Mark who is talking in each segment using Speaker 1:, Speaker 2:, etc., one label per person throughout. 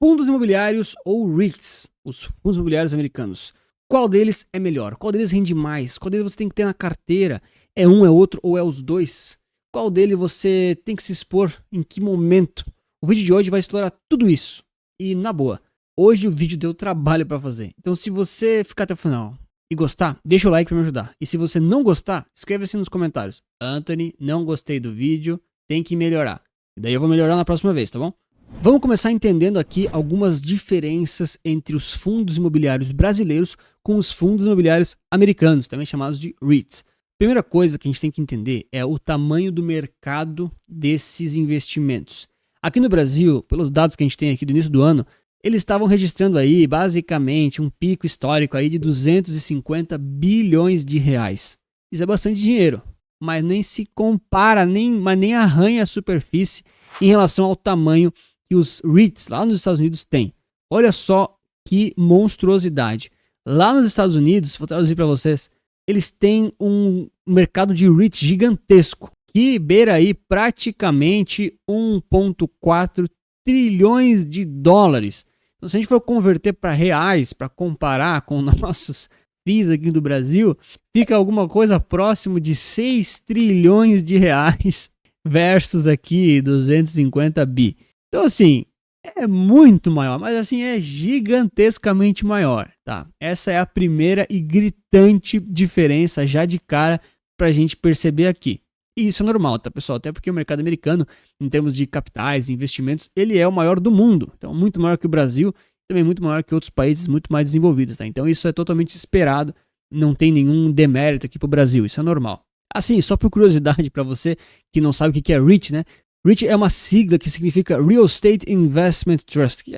Speaker 1: Fundos imobiliários ou REITs, os fundos imobiliários americanos. Qual deles é melhor? Qual deles rende mais? Qual deles você tem que ter na carteira? É um, é outro ou é os dois? Qual deles você tem que se expor? Em que momento? O vídeo de hoje vai explorar tudo isso. E na boa, hoje o vídeo deu trabalho para fazer. Então se você ficar até o final e gostar, deixa o like para me ajudar. E se você não gostar, escreva-se nos comentários. Anthony, não gostei do vídeo, tem que melhorar. E daí eu vou melhorar na próxima vez, tá bom? Vamos começar entendendo aqui algumas diferenças entre os fundos imobiliários brasileiros com os fundos imobiliários americanos, também chamados de REITs. Primeira coisa que a gente tem que entender é o tamanho do mercado desses investimentos. Aqui no Brasil, pelos dados que a gente tem aqui do início do ano, eles estavam registrando aí basicamente um pico histórico aí de 250 bilhões de reais. Isso é bastante dinheiro, mas nem se compara, nem arranha a superfície em relação ao tamanho que os REITs lá nos Estados Unidos têm. Olha só que monstruosidade. Lá nos Estados Unidos, vou traduzir para vocês, eles têm um mercado de REITs gigantesco, que beira aí praticamente 1,4 trilhões de dólares. Então, se a gente for converter para reais, para comparar com nossos FIIs aqui do Brasil, fica alguma coisa próximo de 6 trilhões de reais versus aqui 250 bi. Então, assim, é muito maior, mas assim, é gigantescamente maior, tá? Essa é a primeira e gritante diferença já de cara pra gente perceber aqui. E isso é normal, tá, pessoal? Até porque o mercado americano, em termos de capitais e investimentos, ele é o maior do mundo. Então, muito maior que o Brasil, também muito maior que outros países muito mais desenvolvidos, tá? Então, isso é totalmente esperado, não tem nenhum demérito aqui pro Brasil, isso é normal. Assim, só por curiosidade para você que não sabe o que é REIT, né? REIT é uma sigla que significa Real Estate Investment Trust, que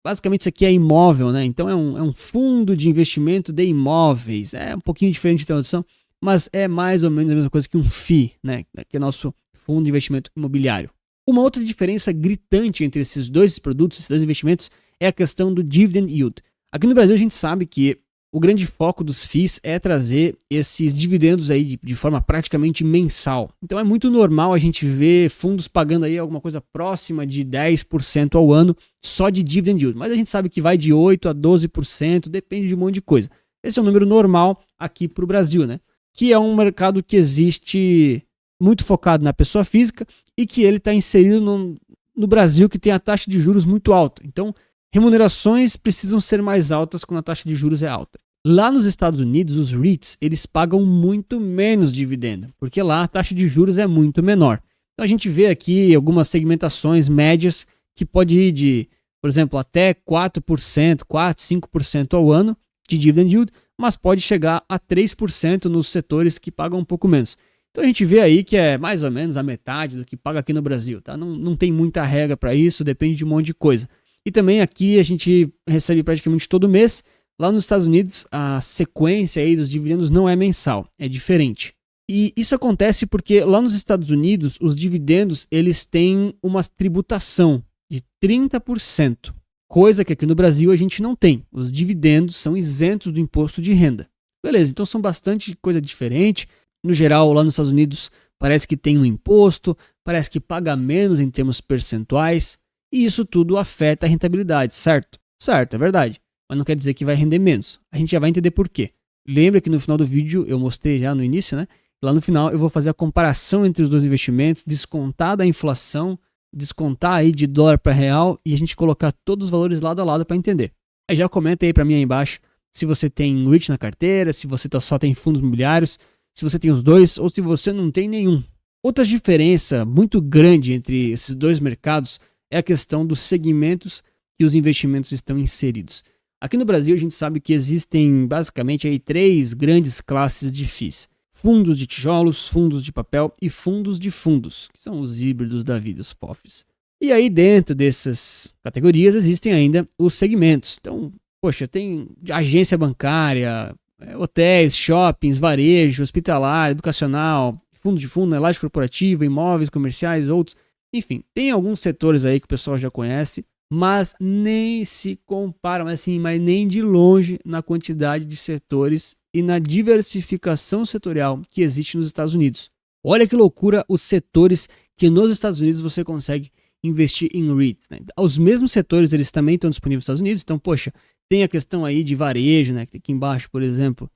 Speaker 1: basicamente isso aqui é imóvel, né? Então é um fundo de investimento de imóveis. É um pouquinho diferente de tradução, mas é mais ou menos a mesma coisa que um FII, né? Que é nosso fundo de investimento imobiliário. Uma outra diferença gritante entre esses dois produtos, esses dois investimentos, é a questão do dividend yield. Aqui no Brasil a gente sabe que o grande foco dos FIIs é trazer esses dividendos aí de forma praticamente mensal. Então é muito normal a gente ver fundos pagando aí alguma coisa próxima de 10% ao ano só de dividend yield. Mas a gente sabe que vai de 8% a 12%, depende de um monte de coisa. Esse é um número normal aqui para o Brasil, né? Que é um mercado que existe muito focado na pessoa física e que ele está inserido no Brasil, que tem a taxa de juros muito alta. Então, remunerações precisam ser mais altas quando a taxa de juros é alta. Lá nos Estados Unidos, os REITs, eles pagam muito menos dividendo, porque lá a taxa de juros é muito menor. Então a gente vê aqui algumas segmentações médias que pode ir de, por exemplo, até 4%, 4, 5% ao ano de dividend yield, mas pode chegar a 3% nos setores que pagam um pouco menos. Então a gente vê aí que é mais ou menos a metade do que paga aqui no Brasil, tá? Não tem muita regra para isso, depende de um monte de coisa. E também aqui a gente recebe praticamente todo mês. Lá nos Estados Unidos, a sequência aí dos dividendos não é mensal, é diferente. E isso acontece porque lá nos Estados Unidos, os dividendos eles têm uma tributação de 30%, coisa que aqui no Brasil a gente não tem. Os dividendos são isentos do imposto de renda. Beleza, então são bastante coisa diferente. No geral, lá nos Estados Unidos, parece que tem um imposto, parece que paga menos em termos percentuais. E isso tudo afeta a rentabilidade, certo? Certo, é verdade. Mas não quer dizer que vai render menos. A gente já vai entender por quê. Lembra que no final do vídeo, eu mostrei já no início, né? Lá no final eu vou fazer a comparação entre os dois investimentos, descontar da inflação, descontar aí de dólar para real e a gente colocar todos os valores lado a lado para entender. Aí já comenta aí para mim aí embaixo se você tem REIT na carteira, se você só tem fundos imobiliários, se você tem os dois ou se você não tem nenhum. Outra diferença muito grande entre esses dois mercados é a questão dos segmentos que os investimentos estão inseridos. Aqui no Brasil a gente sabe que existem basicamente aí 3 grandes classes de FIIs. Fundos de tijolos, fundos de papel e fundos de fundos, que são os híbridos da vida, os POFs. E aí dentro dessas categorias existem ainda os segmentos. Então, poxa, tem agência bancária, hotéis, shoppings, varejo, hospitalar, educacional, fundo de fundo, laje corporativa, imóveis comerciais, outros. Enfim, tem alguns setores aí que o pessoal já conhece, mas nem se comparam, assim, mas nem de longe na quantidade de setores e na diversificação setorial que existe nos Estados Unidos. Olha que loucura os setores que nos Estados Unidos você consegue investir em REITs, né? Os mesmos setores, eles também estão disponíveis nos Estados Unidos, então, poxa, tem a questão aí de varejo, né? Aqui embaixo, por exemplo,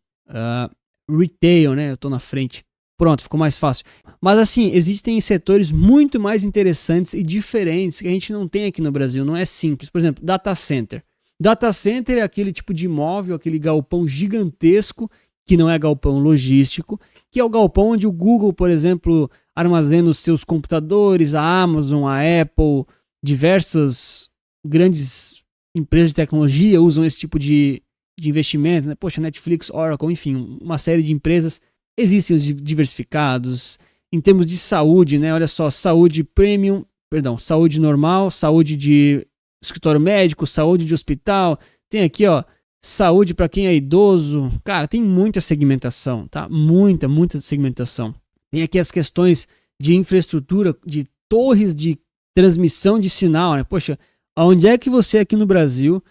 Speaker 1: retail, né? Eu tô na frente. Pronto, ficou mais fácil. Mas assim, existem setores muito mais interessantes e diferentes que a gente não tem aqui no Brasil, não é simples. Por exemplo, data center. Data center é aquele tipo de imóvel, aquele galpão gigantesco, que não é galpão logístico, que é o galpão onde o Google, por exemplo, armazena os seus computadores, a Amazon, a Apple, diversas grandes empresas de tecnologia usam esse tipo de investimento, né? Poxa, Netflix, Oracle, enfim, uma série de empresas. Existem os diversificados. Em termos de saúde, né? Olha só, saúde premium, perdão, saúde normal, saúde de escritório médico, saúde de hospital. Tem aqui, ó, saúde para quem é idoso. Cara, tem muita segmentação, tá? Muita segmentação. Tem aqui as questões de infraestrutura, de torres de transmissão de sinal, né? Poxa, onde é que você aqui no Brasil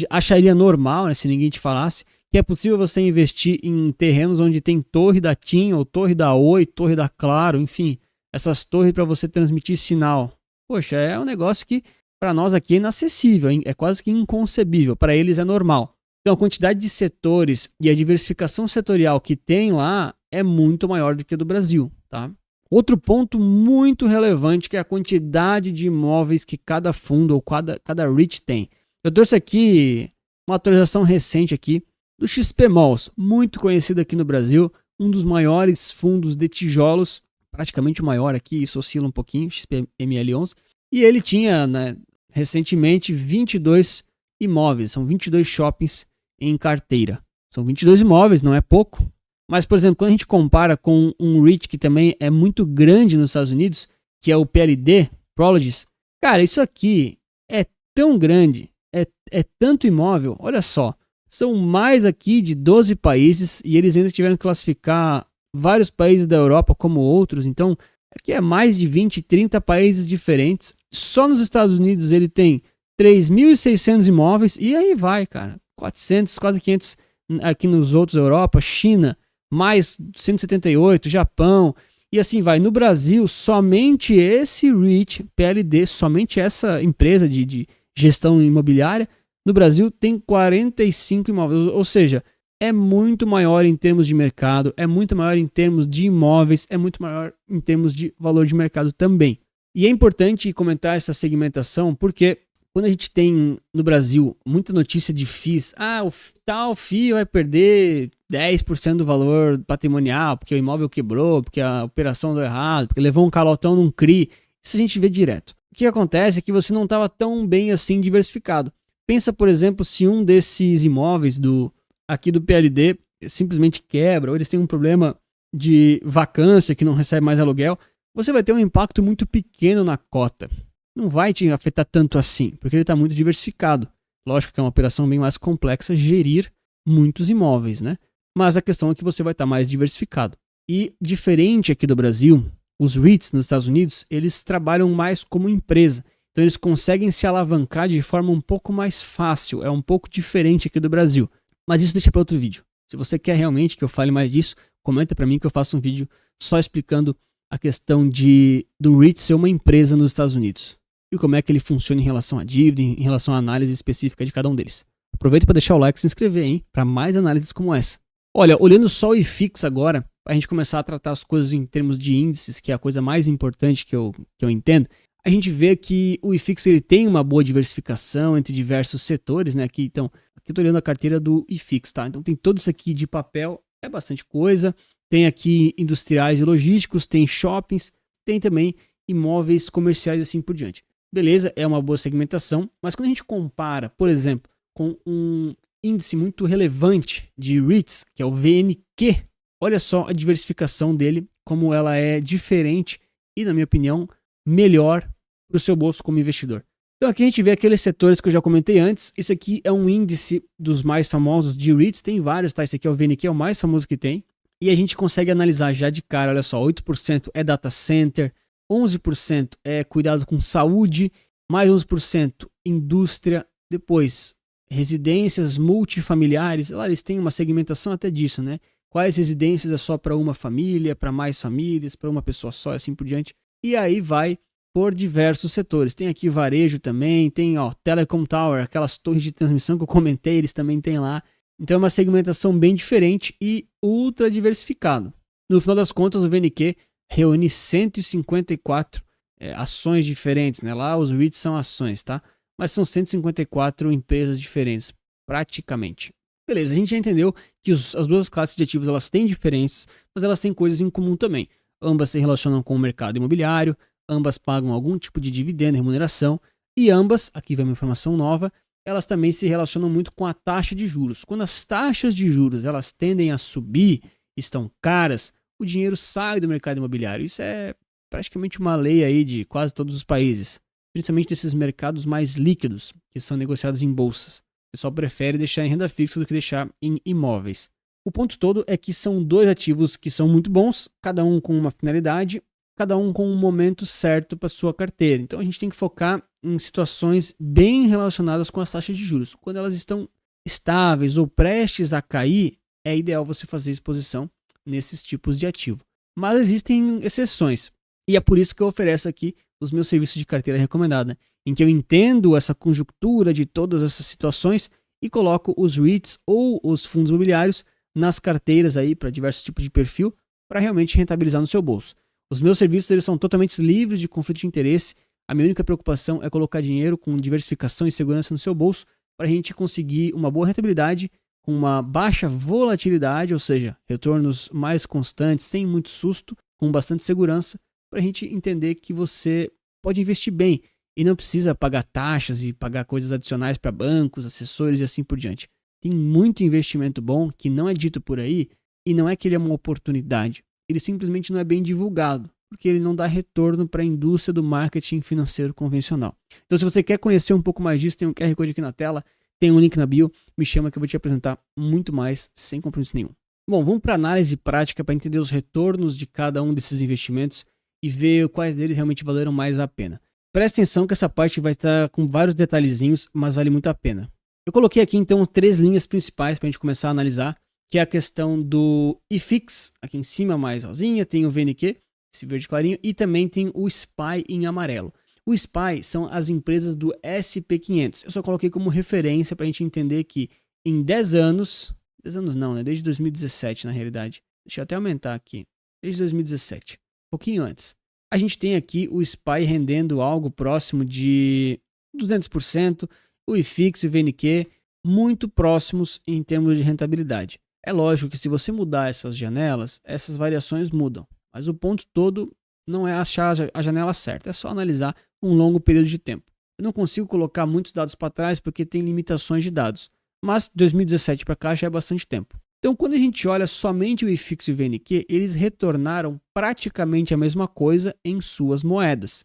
Speaker 1: acharia normal, né, se ninguém te falasse, que é possível você investir em terrenos onde tem torre da TIM, ou torre da Oi, torre da Claro, enfim, essas torres para você transmitir sinal. Poxa, é um negócio que para nós aqui é inacessível, é quase que inconcebível, para eles é normal. Então a quantidade de setores e a diversificação setorial que tem lá é muito maior do que a do Brasil, tá? Outro ponto muito relevante que é a quantidade de imóveis que cada fundo ou cada REIT tem. Eu trouxe aqui uma atualização recente aqui do XP Malls, muito conhecido aqui no Brasil, um dos maiores fundos de tijolos, praticamente o maior aqui, isso oscila um pouquinho, XPML11, e ele tinha, né, recentemente 22 imóveis, são 22 shoppings em carteira. São 22 imóveis, não é pouco, mas, por exemplo, quando a gente compara com um REIT que também é muito grande nos Estados Unidos, que é o PLD, Prologis, cara, isso aqui é tão grande, é tanto imóvel, olha só, são mais aqui de 12 países e eles ainda tiveram que classificar vários países da Europa como outros, então aqui é mais de 20, 30 países diferentes. Só nos Estados Unidos ele tem 3.600 imóveis e aí vai, cara, 400, quase 500 aqui nos outros, Europa, China, mais 178, Japão, e assim vai. No Brasil, somente esse REIT, PLD, somente essa empresa de gestão imobiliária, no Brasil tem 45 imóveis, ou seja, é muito maior em termos de mercado, é muito maior em termos de imóveis, é muito maior em termos de valor de mercado também. E é importante comentar essa segmentação porque quando a gente tem no Brasil muita notícia de FIIs, o tal FII vai perder 10% do valor patrimonial porque o imóvel quebrou, porque a operação deu errado, porque levou um calotão num CRI, isso a gente vê direto. O que acontece é que você não estava tão bem assim diversificado. Pensa, por exemplo, se um desses imóveis aqui do PLD simplesmente quebra, ou eles têm um problema de vacância que não recebe mais aluguel, você vai ter um impacto muito pequeno na cota. Não vai te afetar tanto assim, porque ele está muito diversificado. Lógico que é uma operação bem mais complexa gerir muitos imóveis, né? Mas a questão é que você vai estar mais diversificado. E diferente aqui do Brasil, os REITs nos Estados Unidos, eles trabalham mais como empresa. Então eles conseguem se alavancar de forma um pouco mais fácil, é um pouco diferente aqui do Brasil. Mas isso deixa para outro vídeo. Se você quer realmente que eu fale mais disso, comenta para mim que eu faço um vídeo só explicando a questão do REIT ser uma empresa nos Estados Unidos. E como é que ele funciona em relação à dívida, em relação à análise específica de cada um deles. Aproveita para deixar o like e se inscrever, hein, para mais análises como essa. Olha, olhando só o IFIX agora, para a gente começar a tratar as coisas em termos de índices, que é a coisa mais importante que eu entendo, a gente vê que o IFIX ele tem uma boa diversificação entre diversos setores, né? Aqui eu estou olhando a carteira do IFIX, tá? Então tem todo isso aqui de papel, é bastante coisa. Tem aqui industriais e logísticos, tem shoppings, tem também imóveis comerciais e assim por diante. Beleza, é uma boa segmentação, mas quando a gente compara, por exemplo, com um índice muito relevante de REITs, que é o VNQ, olha só a diversificação dele, como ela é diferente e, na minha opinião, melhor para o seu bolso como investidor. Então aqui a gente vê aqueles setores que eu já comentei antes. Isso aqui é um índice dos mais famosos de REITs, tem vários, tá? Esse aqui é o VNQ, é o mais famoso que tem. E a gente consegue analisar já de cara, olha só, 8% é data center, 11% é cuidado com saúde, mais 11% indústria, depois residências multifamiliares, lá eles têm uma segmentação até disso, né? Quais residências é só para uma família, para mais famílias, para uma pessoa só, assim por diante. E aí vai por diversos setores. Tem aqui varejo também, tem Telecom Tower, aquelas torres de transmissão que eu comentei, eles também tem lá. Então é uma segmentação bem diferente e ultra diversificado. No final das contas, o VNQ reúne 154 ações diferentes, né? Lá os REITs são ações, tá? Mas são 154 empresas diferentes, praticamente. Beleza, a gente já entendeu que as duas classes de ativos elas têm diferenças, mas elas têm coisas em comum também. Ambas se relacionam com o mercado imobiliário, ambas pagam algum tipo de dividendo, remuneração, e ambas, aqui vai uma informação nova, elas também se relacionam muito com a taxa de juros. Quando as taxas de juros elas tendem a subir, estão caras, o dinheiro sai do mercado imobiliário. Isso é praticamente uma lei aí de quase todos os países, principalmente desses mercados mais líquidos, que são negociados em bolsas. O pessoal prefere deixar em renda fixa do que deixar em imóveis. O ponto todo é que são dois ativos que são muito bons, cada um com uma finalidade, cada um com um momento certo para sua carteira. Então a gente tem que focar em situações bem relacionadas com as taxas de juros. Quando elas estão estáveis ou prestes a cair, é ideal você fazer exposição nesses tipos de ativo. Mas existem exceções. E é por isso que eu ofereço aqui os meus serviços de carteira recomendada, em que eu entendo essa conjuntura de todas essas situações e coloco os REITs ou os fundos imobiliários nas carteiras aí para diversos tipos de perfil para realmente rentabilizar no seu bolso. Os meus serviços eles são totalmente livres de conflito de interesse. A minha única preocupação é colocar dinheiro com diversificação e segurança no seu bolso para a gente conseguir uma boa rentabilidade com uma baixa volatilidade, ou seja, retornos mais constantes, sem muito susto, com bastante segurança, para a gente entender que você pode investir bem e não precisa pagar taxas e pagar coisas adicionais para bancos, assessores e assim por diante. Tem muito investimento bom que não é dito por aí e não é que ele é uma oportunidade. Ele simplesmente não é bem divulgado, porque ele não dá retorno para a indústria do marketing financeiro convencional. Então, se você quer conhecer um pouco mais disso, tem um QR Code aqui na tela, tem um link na bio, me chama que eu vou te apresentar muito mais sem compromisso nenhum. Bom, vamos para análise prática para entender os retornos de cada um desses investimentos e ver quais deles realmente valeram mais a pena. Presta atenção que essa parte vai estar com vários detalhezinhos, mas vale muito a pena. Eu coloquei aqui então 3 linhas principais para a gente começar a analisar, que é a questão do IFIX, aqui em cima mais rosinha, tem o VNQ, esse verde clarinho, e também tem o SPY em amarelo. O SPY são as empresas do SP500. Eu só coloquei como referência para a gente entender que em 10 anos não, né? Desde 2017 na realidade. Deixa eu até aumentar aqui. Desde 2017, um pouquinho antes. A gente tem aqui o SPY rendendo algo próximo de 200%, o IFIX e o VNQ muito próximos em termos de rentabilidade. É lógico que se você mudar essas janelas, essas variações mudam. Mas o ponto todo não é achar a janela certa, é só analisar um longo período de tempo. Eu não consigo colocar muitos dados para trás porque tem limitações de dados, mas 2017 para cá já é bastante tempo. Então, quando a gente olha somente o IFIX e o VNQ, eles retornaram praticamente a mesma coisa em suas moedas.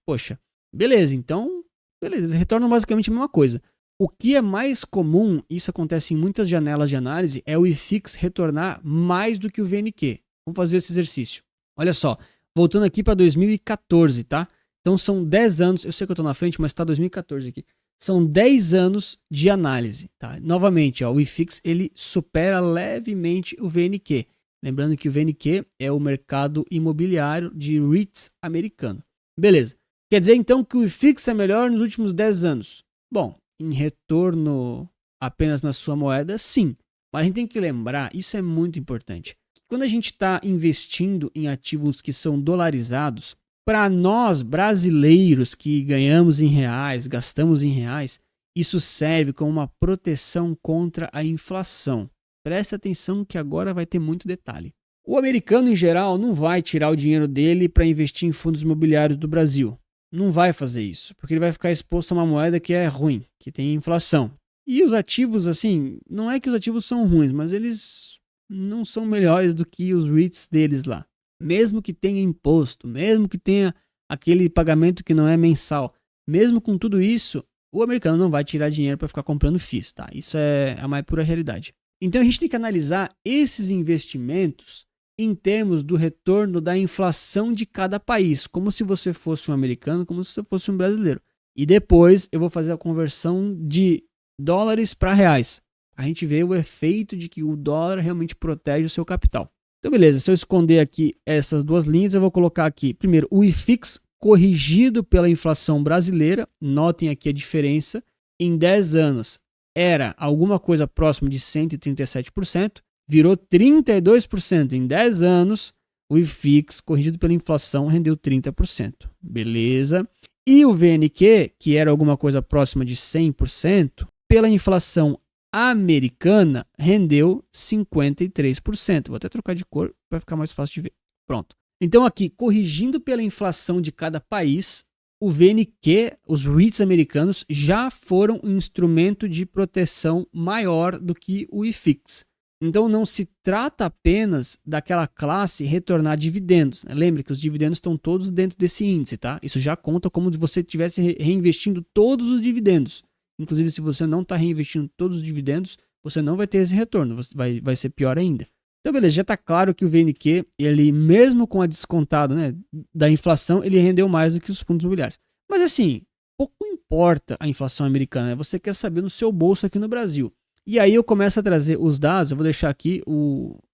Speaker 1: Poxa, beleza, então, eles retornam basicamente a mesma coisa. O que é mais comum, isso acontece em muitas janelas de análise, é o IFIX retornar mais do que o VNQ. Vamos fazer esse exercício. Olha só, voltando aqui para 2014, tá? Então são 10 anos, eu sei que eu estou na frente, mas está 2014 aqui. São 10 anos de análise, tá? Novamente, o IFIX ele supera levemente o VNQ. Lembrando que o VNQ é o mercado imobiliário de REITs americano. Beleza. Quer dizer então que o IFIX é melhor nos últimos 10 anos? Bom, em retorno apenas na sua moeda, sim. Mas a gente tem que lembrar, isso é muito importante. Quando a gente está investindo em ativos que são dolarizados, para nós brasileiros que ganhamos em reais, gastamos em reais, isso serve como uma proteção contra a inflação. Presta atenção que agora vai ter muito detalhe. O americano em geral não vai tirar o dinheiro dele para investir em fundos imobiliários do Brasil. Não vai fazer isso, porque ele vai ficar exposto a uma moeda que é ruim, que tem inflação. E os ativos, assim, não é que os ativos são ruins, mas eles não são melhores do que os REITs deles lá. Mesmo que tenha imposto, mesmo que tenha aquele pagamento que não é mensal, mesmo com tudo isso, o americano não vai tirar dinheiro para ficar comprando FIIs, tá? Isso é a mais pura realidade. Então a gente tem que analisar esses investimentos em termos do retorno da inflação de cada país, como se você fosse um americano, como se você fosse um brasileiro. E depois eu vou fazer a conversão de dólares para reais. A gente vê o efeito de que o dólar realmente protege o seu capital. Então beleza, se eu esconder aqui essas duas linhas, eu vou colocar aqui primeiro o IFIX corrigido pela inflação brasileira, notem aqui a diferença, em 10 anos era alguma coisa próximo de 137%, virou 32%. Em 10 anos, o IFIX, corrigido pela inflação, rendeu 30%. Beleza? E o VNQ, que era alguma coisa próxima de 100%, pela inflação americana, rendeu 53%. Vou até trocar de cor para ficar mais fácil de ver. Pronto. Então aqui, corrigindo pela inflação de cada país, o VNQ, os REITs americanos, já foram um instrumento de proteção maior do que o IFIX. Então não se trata apenas daquela classe retornar dividendos. Lembre que os dividendos estão todos dentro desse índice, tá? Isso já conta como se você estivesse reinvestindo todos os dividendos. Inclusive, se você não está reinvestindo todos os dividendos, você não vai ter esse retorno, vai ser pior ainda. Então, beleza, já está claro que o VNQ, ele mesmo com a descontada, né, da inflação, ele rendeu mais do que os fundos imobiliários. Mas assim, pouco importa a inflação americana, né? Você quer saber no seu bolso aqui no Brasil. E aí eu começo a trazer os dados, eu vou deixar aqui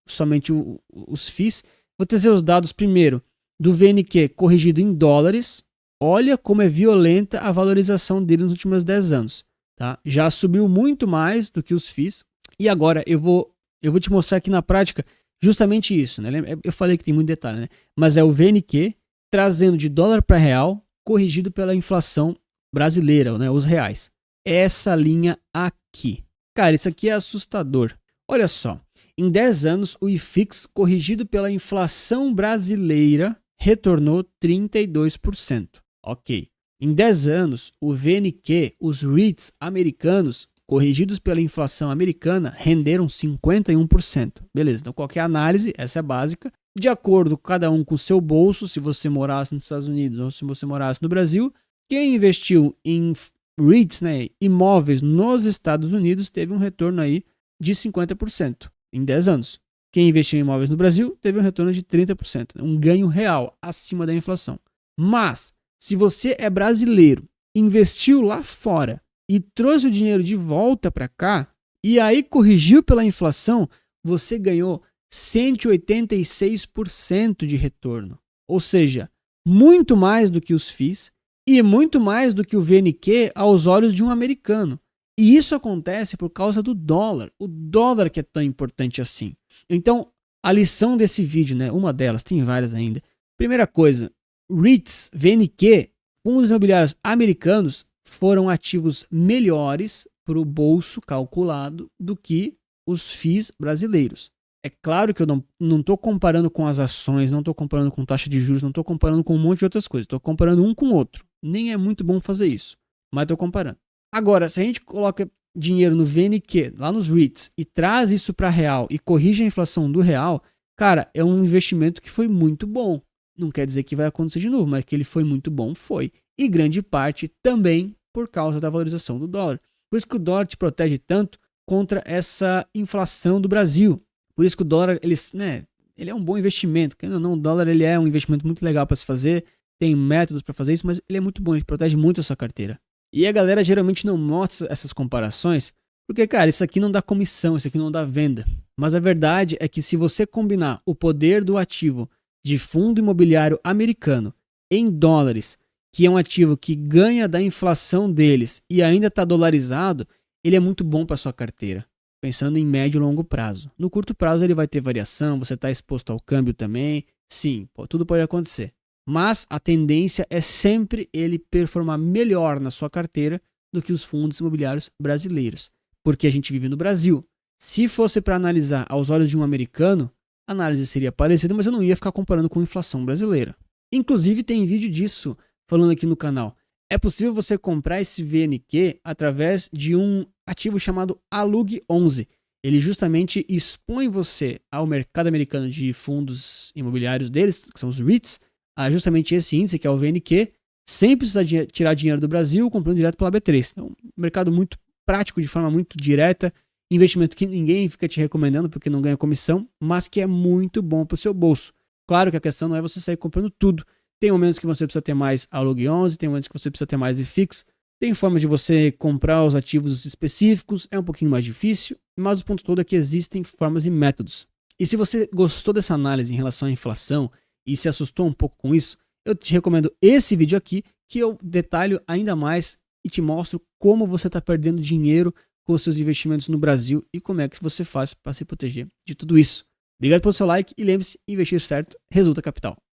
Speaker 1: somente os FIIs, vou trazer os dados primeiro do VNQ corrigido em dólares. Olha como é violenta a valorização dele nos últimos 10 anos. Tá? Já subiu muito mais do que os FIIs. E agora eu vou te mostrar aqui na prática justamente isso. Né? Eu falei que tem muito detalhe, né? Mas é o VNQ trazendo de dólar para real, corrigido pela inflação brasileira, né? Os reais. Essa linha aqui. Cara, isso aqui é assustador. Olha só, em 10 anos o IFIX corrigido pela inflação brasileira retornou 32%. Ok. Em 10 anos o VNQ, os REITs americanos, corrigidos pela inflação americana, renderam 51%. Beleza, então qualquer análise, essa é básica, de acordo cada um com o seu bolso, se você morasse nos Estados Unidos ou se você morasse no Brasil, quem investiu em REITs, né, imóveis nos Estados Unidos, teve um retorno aí de 50% em 10 anos. Quem investiu em imóveis no Brasil teve um retorno de 30%, um ganho real acima da inflação. Mas, se você é brasileiro, investiu lá fora e trouxe o dinheiro de volta para cá, e aí corrigiu pela inflação, você ganhou 186% de retorno. Ou seja, muito mais do que os FIIs, e muito mais do que o VNQ aos olhos de um americano. E isso acontece por causa do dólar. O dólar que é tão importante assim. Então, a lição desse vídeo, né? Uma delas, tem várias ainda. Primeira coisa, REITs, VNQ, fundos imobiliários americanos foram ativos melhores para o bolso calculado do que os FIIs brasileiros. É claro que eu não estou comparando com as ações, não estou comparando com taxa de juros, não estou comparando com um monte de outras coisas. Estou comparando um com o outro. Nem é muito bom fazer isso, mas estou comparando. Agora, se a gente coloca dinheiro no VNQ, lá nos REITs, e traz isso para real e corrige a inflação do real, cara, é um investimento que foi muito bom. Não quer dizer que vai acontecer de novo, mas que ele foi muito bom, foi. E grande parte também por causa da valorização do dólar. Por isso que o dólar te protege tanto contra essa inflação do Brasil. Por isso que o dólar, ele é um bom investimento. Não, o dólar ele é um investimento muito legal para se fazer, tem métodos para fazer isso, mas ele é muito bom, ele protege muito a sua carteira. E a galera geralmente não mostra essas comparações, porque, cara, isso aqui não dá comissão, isso aqui não dá venda. Mas a verdade é que se você combinar o poder do ativo de fundo imobiliário americano em dólares, que é um ativo que ganha da inflação deles e ainda está dolarizado, ele é muito bom para sua carteira. Pensando em médio e longo prazo. No curto prazo ele vai ter variação, você está exposto ao câmbio também. Sim, tudo pode acontecer. Mas a tendência é sempre ele performar melhor na sua carteira do que os fundos imobiliários brasileiros. Porque a gente vive no Brasil. Se fosse para analisar aos olhos de um americano, a análise seria parecida, mas eu não ia ficar comparando com a inflação brasileira. Inclusive tem vídeo disso falando aqui no canal. É possível você comprar esse VNQ através de um ativo chamado Alug11. Ele justamente expõe você ao mercado americano de fundos imobiliários deles, que são os REITs, a justamente esse índice, que é o VNQ, sem precisar tirar dinheiro do Brasil, comprando direto pela B3. Então, um mercado muito prático, de forma muito direta, investimento que ninguém fica te recomendando porque não ganha comissão, mas que é muito bom para o seu bolso. Claro que a questão não é você sair comprando tudo. Tem momentos que você precisa ter mais Alug11, tem momentos que você precisa ter mais IFIX, tem forma de você comprar os ativos específicos, é um pouquinho mais difícil, mas o ponto todo é que existem formas e métodos. E se você gostou dessa análise em relação à inflação e se assustou um pouco com isso, eu te recomendo esse vídeo aqui, que eu detalho ainda mais e te mostro como você está perdendo dinheiro com os seus investimentos no Brasil e como é que você faz para se proteger de tudo isso. Obrigado pelo seu like e lembre-se, investir certo resulta capital.